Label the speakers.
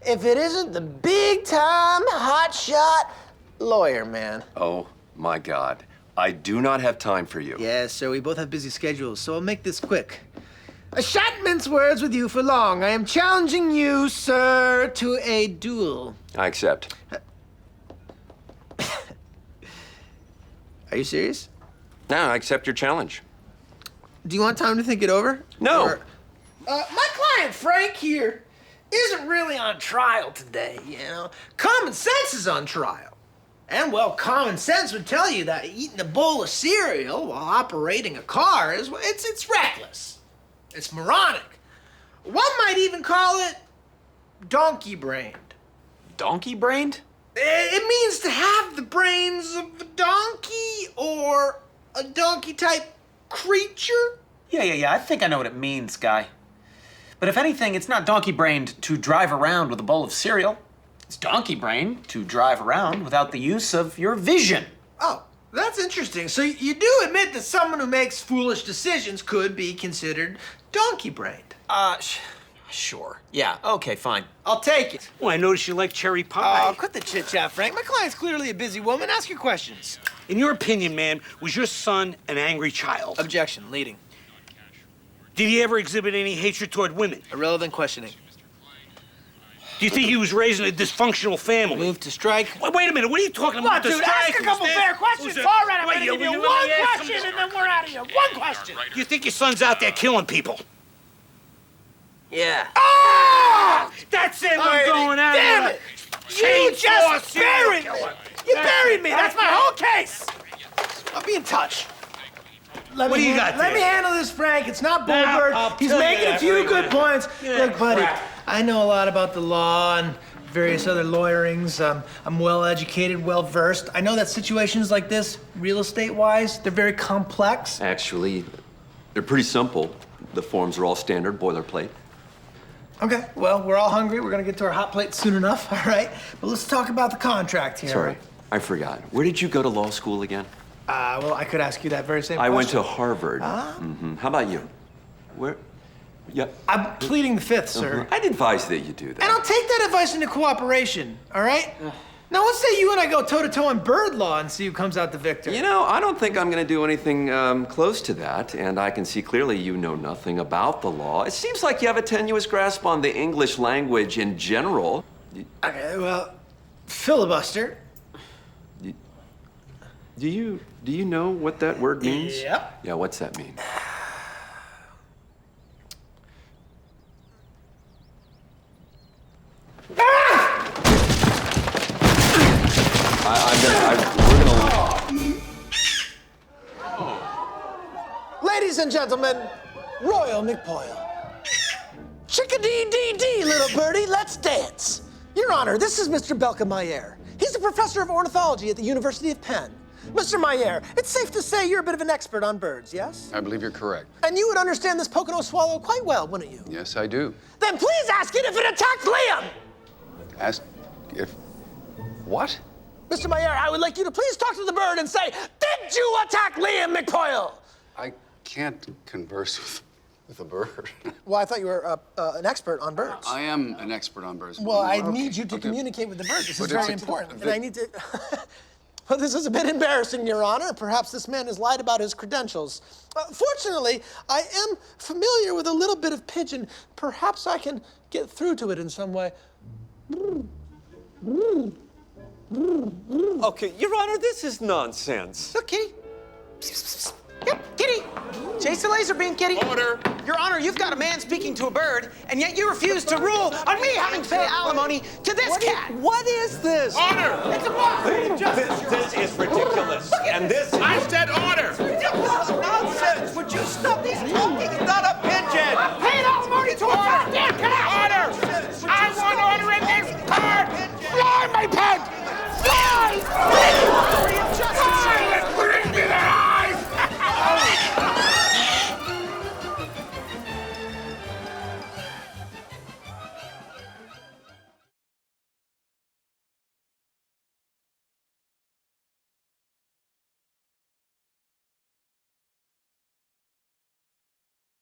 Speaker 1: if it isn't the big-time, hotshot lawyer man.
Speaker 2: Oh, my God. I do not have time for you.
Speaker 1: Yes, sir, we both have busy schedules, so I'll make this quick. I shan't mince words with you for long. I am challenging you, sir, to a duel.
Speaker 2: I accept.
Speaker 1: Are you serious?
Speaker 2: No, I accept your challenge.
Speaker 1: Do you want time to think it over?
Speaker 2: No.
Speaker 1: My client, Frank, here, isn't really on trial today, you know? Common sense is on trial. And, well, common sense would tell you that eating a bowl of cereal while operating a car is, it's reckless. It's moronic. One might even call it donkey-brained.
Speaker 3: Donkey-brained?
Speaker 1: It means to have the brains of a donkey or a donkey-type creature.
Speaker 3: Yeah, I think I know what it means, Guy. But if anything, it's not donkey-brained to drive around with a bowl of cereal. It's donkey-brained to drive around without the use of your vision.
Speaker 1: Oh, that's interesting. So you do admit that someone who makes foolish decisions could be considered donkey-brained?
Speaker 3: Sure. Yeah, okay, fine.
Speaker 1: I'll take it.
Speaker 4: Well, I noticed you like cherry pie.
Speaker 1: Oh, quit the chit-chat, Frank. My client's clearly a busy woman. Ask your questions.
Speaker 4: In your opinion, man, was your son an angry child?
Speaker 1: Objection. Leading.
Speaker 4: Did he ever exhibit any hatred toward women?
Speaker 1: Irrelevant questioning.
Speaker 4: Do you think he was raised in a dysfunctional family?
Speaker 1: Move to strike.
Speaker 4: Wait a minute, what are you talking about?
Speaker 1: Dude, ask a couple fair questions. All right, I'm gonna give you one question, and then we're out of here. One question.
Speaker 4: You think your son's out there killing people?
Speaker 1: Yeah.
Speaker 4: Ah! That's it, I'm going out.
Speaker 1: Damn it! You just buried me! You buried me! That's my whole case! I'll be in touch.
Speaker 4: What do you got
Speaker 1: Let
Speaker 4: there?
Speaker 1: me handle this, Frank. It's not
Speaker 4: I'll
Speaker 1: Bullbird. He's
Speaker 4: tell you
Speaker 1: making a
Speaker 4: that
Speaker 1: few
Speaker 4: right
Speaker 1: good
Speaker 4: now.
Speaker 1: points.
Speaker 4: Yeah,
Speaker 1: Look, buddy,
Speaker 4: crap.
Speaker 1: I know a lot about the law and various other lawyerings. I'm well-educated, well-versed. I know that situations like this, real estate-wise, they're very complex.
Speaker 2: Actually, they're pretty simple. The forms are all standard boilerplate.
Speaker 1: Okay, well, we're all hungry. We're gonna get to our hot plate soon enough, all right? But let's talk about the contract here.
Speaker 2: Sorry, I forgot. Where did you go to law school again?
Speaker 1: Well, I could ask you that very same
Speaker 2: I
Speaker 1: question.
Speaker 2: went to Harvard. How about you? Where? Yeah.
Speaker 1: I'm pleading the fifth, sir.
Speaker 2: I'd advise that you do that.
Speaker 1: And I'll take that advice into cooperation, all right? Now, let's say you and I go toe-to-toe on bird law and see who comes out the victor.
Speaker 2: You know, I don't think I'm going to do anything close to that, and I can see clearly you know nothing about the law. It seems like you have a tenuous grasp on the English language in general.
Speaker 1: Okay, well, filibuster.
Speaker 2: Do you know what that word means?
Speaker 1: Yep.
Speaker 2: Yeah, what's that mean? We're gonna.
Speaker 1: Ladies and gentlemen, Royal McPoyle. Chickadee-dee-dee, little birdie, let's dance. Your Honor, this is Mr. Belka Mayer. He's a professor of ornithology at the University of Penn. Mr. Mayer, it's safe to say you're a bit of an expert on birds, yes?
Speaker 5: I believe you're correct.
Speaker 1: And you would understand this Pocono swallow quite well, wouldn't you?
Speaker 5: Yes, I do.
Speaker 1: Then please ask it if it attacked Liam!
Speaker 5: Ask if... What?
Speaker 1: Mr. Mayer, I would like you to please talk to the bird and say, did you attack Liam McPoyle?
Speaker 5: I can't converse with a bird.
Speaker 1: Well, I thought you were an expert on birds.
Speaker 5: I am an expert on birds.
Speaker 1: Well, I
Speaker 5: Okay,
Speaker 1: need you to
Speaker 5: okay.
Speaker 1: communicate with the bird. This is
Speaker 5: But it's
Speaker 1: very
Speaker 5: a-
Speaker 1: important. And I need to... Well, this is a bit embarrassing, Your Honor. Perhaps this man has lied about his credentials. Fortunately, I am familiar with a little bit of pigeon. Perhaps I can get through to it in some way.
Speaker 2: Okay, Your Honor, this is nonsense.
Speaker 1: Look, kitty. Yep, kitty. Chase the laser beam, kitty.
Speaker 3: Order. Your Honor, you've got a man speaking to a bird, and yet you refuse to rule on me having to pay alimony to this cat.
Speaker 2: What is this?
Speaker 6: Order!
Speaker 1: It's a box.
Speaker 6: This is ridiculous. And this... I said order!
Speaker 3: Ridiculous nonsense! Would you stop? He's talking, not a